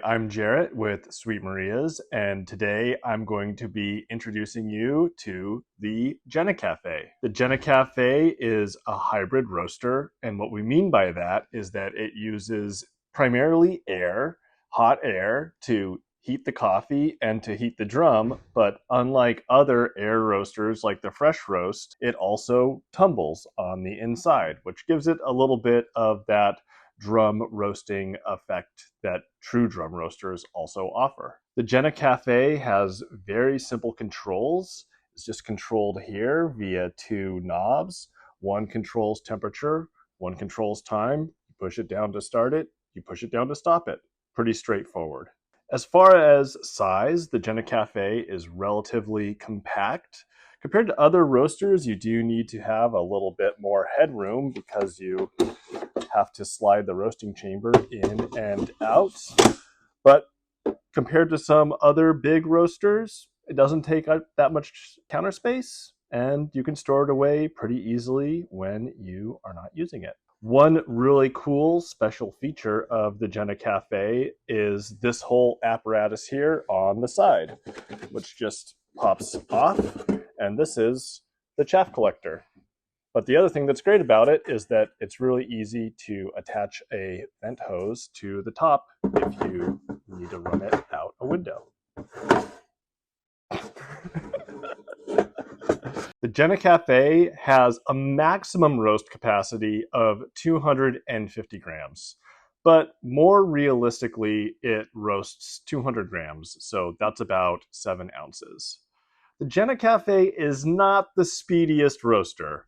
I'm Jarrett with Sweet Maria's, and today I'm going to be introducing you to the Jenna Cafe. The Jenna Cafe is a hybrid roaster, and what we mean by that is that it uses primarily air, hot air, to heat the coffee and to heat the drum, but unlike other air roasters like the Fresh Roast, it also tumbles on the inside, which gives it a little bit of that drum roasting effect that true drum roasters also offer. The Jenna Cafe has very simple controls. It's just controlled here via two knobs. One controls temperature, one controls time. You push it down to start it, you push it down to stop it. Pretty straightforward. As far as size, the Jenna Cafe is relatively compact. Compared to other roasters, you do need to have a little bit more headroom because you have to slide the roasting chamber in and out. But compared to some other big roasters, it doesn't take up that much counter space, and you can store it away pretty easily when you are not using it. One really cool special feature of the Jenna Cafe is this whole apparatus here on the side, which just pops off, and this is the chaff collector. But the other thing that's great about it is that it's really easy to attach a vent hose to the top if you need to run it out a window. The Jenna Cafe has a maximum roast capacity of 250 grams, but more realistically, it roasts 200 grams, so that's about 7 ounces. The Jenna Cafe is not the speediest roaster.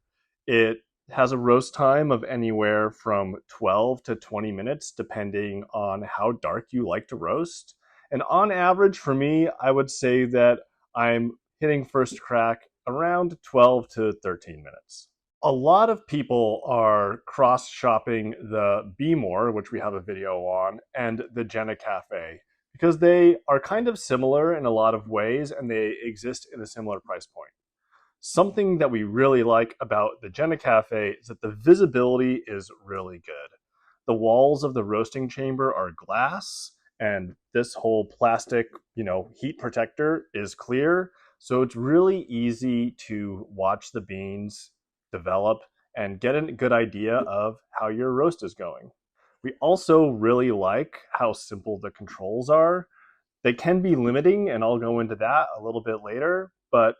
It has a roast time of anywhere from 12 to 20 minutes, depending on how dark you like to roast. And on average, for me, I would say that I'm hitting first crack around 12 to 13 minutes. A lot of people are cross-shopping the Be More, which we have a video on, and the Jenna Cafe, because they are kind of similar in a lot of ways and they exist in a similar price point. Something that we really like about the Jenna Cafe is that the visibility is really good. The walls of the roasting chamber are glass, and this whole plastic, heat protector is clear. So it's really easy to watch the beans develop and get a good idea of how your roast is going. We also really like how simple the controls are. They can be limiting, and I'll go into that a little bit later, but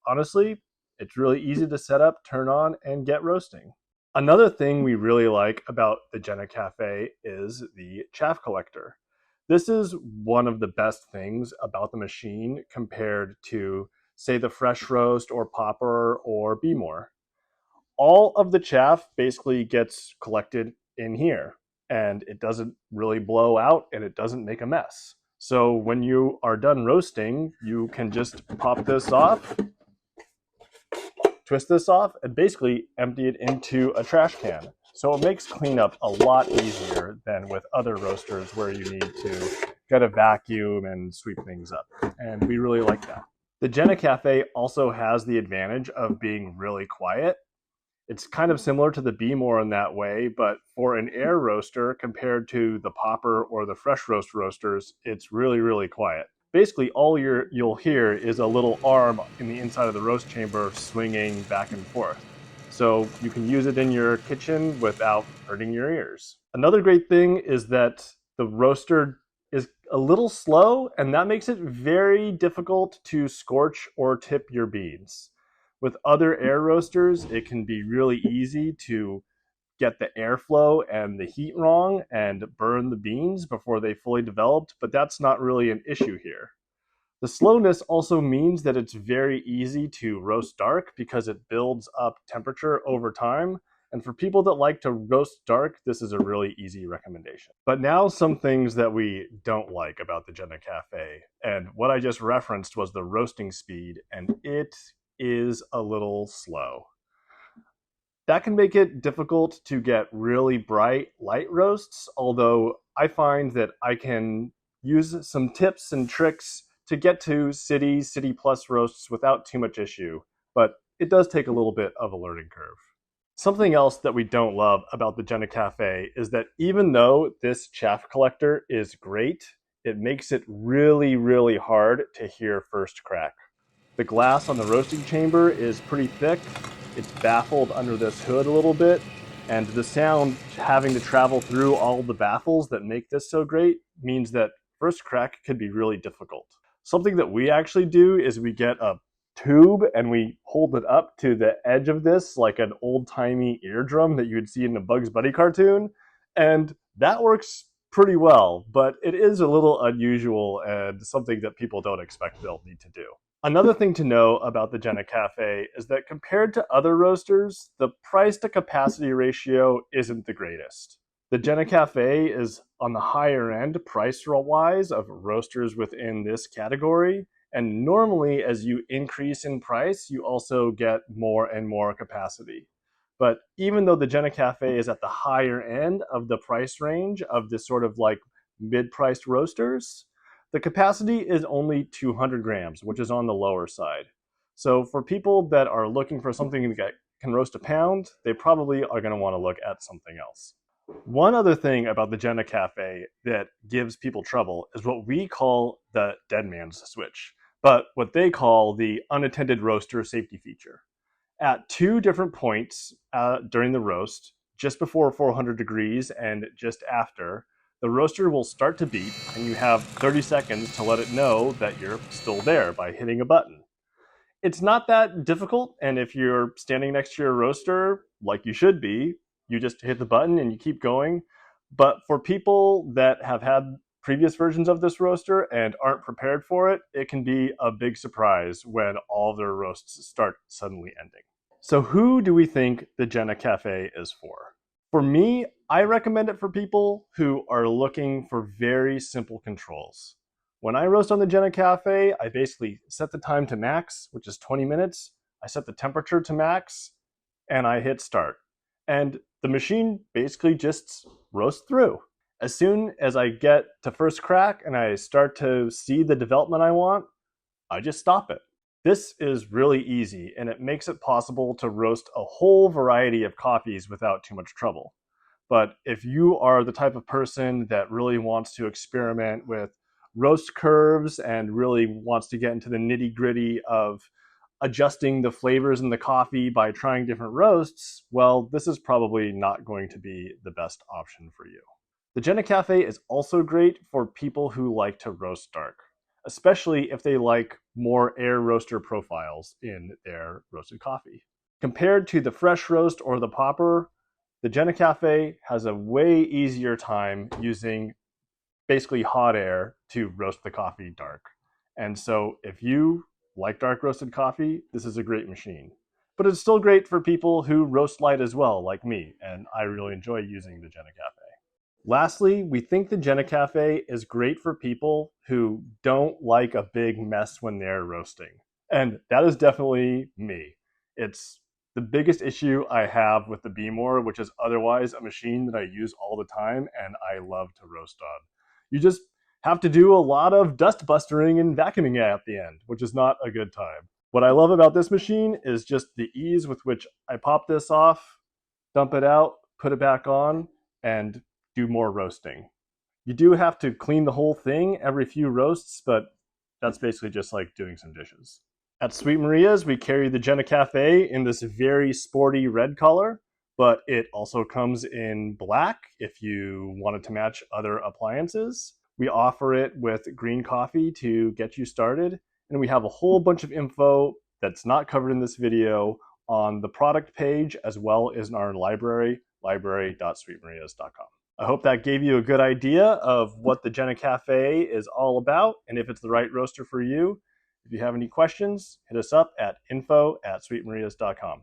honestly, it's really easy to set up, turn on, and get roasting. Another thing we really like about the Jenna Cafe is the chaff collector. This is one of the best things about the machine compared to, say, the Fresh Roast or Popper or Be More. All of the chaff basically gets collected in here, and it doesn't really blow out and it doesn't make a mess. So when you are done roasting, you can just pop this off, twist this off, and basically empty it into a trash can. So it makes cleanup a lot easier than with other roasters where you need to get a vacuum and sweep things up. And we really like that. The Jenna Cafe also has the advantage of being really quiet. It's kind of similar to the Be More in that way, but for an air roaster compared to the Popper or the Fresh Roast roasters, it's really, really quiet. Basically, all you'll hear is a little arm in the inside of the roast chamber swinging back and forth. So you can use it in your kitchen without hurting your ears. Another great thing is that the roaster is a little slow, and that makes it very difficult to scorch or tip your beans. With other air roasters, it can be really easy to get the airflow and the heat wrong and burn the beans before they fully developed, but that's not really an issue here. The slowness also means that it's very easy to roast dark because it builds up temperature over time. And for people that like to roast dark, this is a really easy recommendation. But now some things that we don't like about the Jenna Cafe. And what I just referenced was the roasting speed, and it is a little slow. That can make it difficult to get really bright light roasts, although I find that I can use some tips and tricks to get to City Plus roasts without too much issue, but it does take a little bit of a learning curve. Something else that we don't love about the Jenna Cafe is that even though this chaff collector is great, it makes it really, really hard to hear first crack. The glass on the roasting chamber is pretty thick. It's baffled under this hood a little bit, and the sound having to travel through all the baffles that make this so great means that first crack could be really difficult. Something that we actually do is we get a tube and we hold it up to the edge of this like an old-timey eardrum that you would see in a Bugs Bunny cartoon, and that works pretty well, but it is a little unusual and something that people don't expect they'll need to do. Another thing to know about the Jenna Cafe is that compared to other roasters, the price to capacity ratio isn't the greatest. The Jenna Cafe is on the higher end price-wise of roasters within this category, and normally as you increase in price, you also get more and more capacity. But even though the Jenna Cafe is at the higher end of the price range of this sort of like mid-priced roasters, the capacity is only 200 grams, which is on the lower side. So for people that are looking for something that can roast a pound, they probably are going to want to look at something else. One other thing about the Jenna Cafe that gives people trouble is what we call the dead man's switch, but what they call the unattended roaster safety feature. At two different points during the roast, just before 400 degrees and just after, the roaster will start to beep and you have 30 seconds to let it know that you're still there by hitting a button. It's not that difficult, and if you're standing next to your roaster, like you should be, you just hit the button and you keep going. But for people that have had previous versions of this roaster and aren't prepared for it, it can be a big surprise when all their roasts start suddenly ending. So who do we think the Jenna Cafe is for? For me, I recommend it for people who are looking for very simple controls. When I roast on the Jenna Cafe, I basically set the time to max, which is 20 minutes. I set the temperature to max, and I hit start. And the machine basically just roasts through. As soon as I get to first crack and I start to see the development I want, I just stop it. This is really easy, and it makes it possible to roast a whole variety of coffees without too much trouble. But if you are the type of person that really wants to experiment with roast curves and really wants to get into the nitty-gritty of adjusting the flavors in the coffee by trying different roasts, well, this is probably not going to be the best option for you. The Jenna Cafe is also great for people who like to roast dark, especially if they like more air roaster profiles in their roasted coffee. Compared to the fresh roast or the popper, the Jenna Cafe has a way easier time using basically hot air to roast the coffee dark. And so if you like dark roasted coffee, this is a great machine. But it's still great for people who roast light as well, like me, and I really enjoy using the Jenna Cafe. Lastly, we think the Jenna Cafe is great for people who don't like a big mess when they're roasting. And that is definitely me. It's the biggest issue I have with the Beemore, which is otherwise a machine that I use all the time and I love to roast on. You just have to do a lot of dust bustering and vacuuming at the end, which is not a good time. What I love about this machine is just the ease with which I pop this off, dump it out, put it back on, and do more roasting. You do have to clean the whole thing every few roasts, but that's basically just like doing some dishes. At Sweet Maria's, we carry the Jenna Cafe in this very sporty red color, but it also comes in black if you wanted to match other appliances. We offer it with green coffee to get you started, and we have a whole bunch of info that's not covered in this video on the product page as well as in our library, library.sweetmarias.com. I hope that gave you a good idea of what the Jenna Cafe is all about and if it's the right roaster for you. If you have any questions, hit us up at info@sweetmarias.com.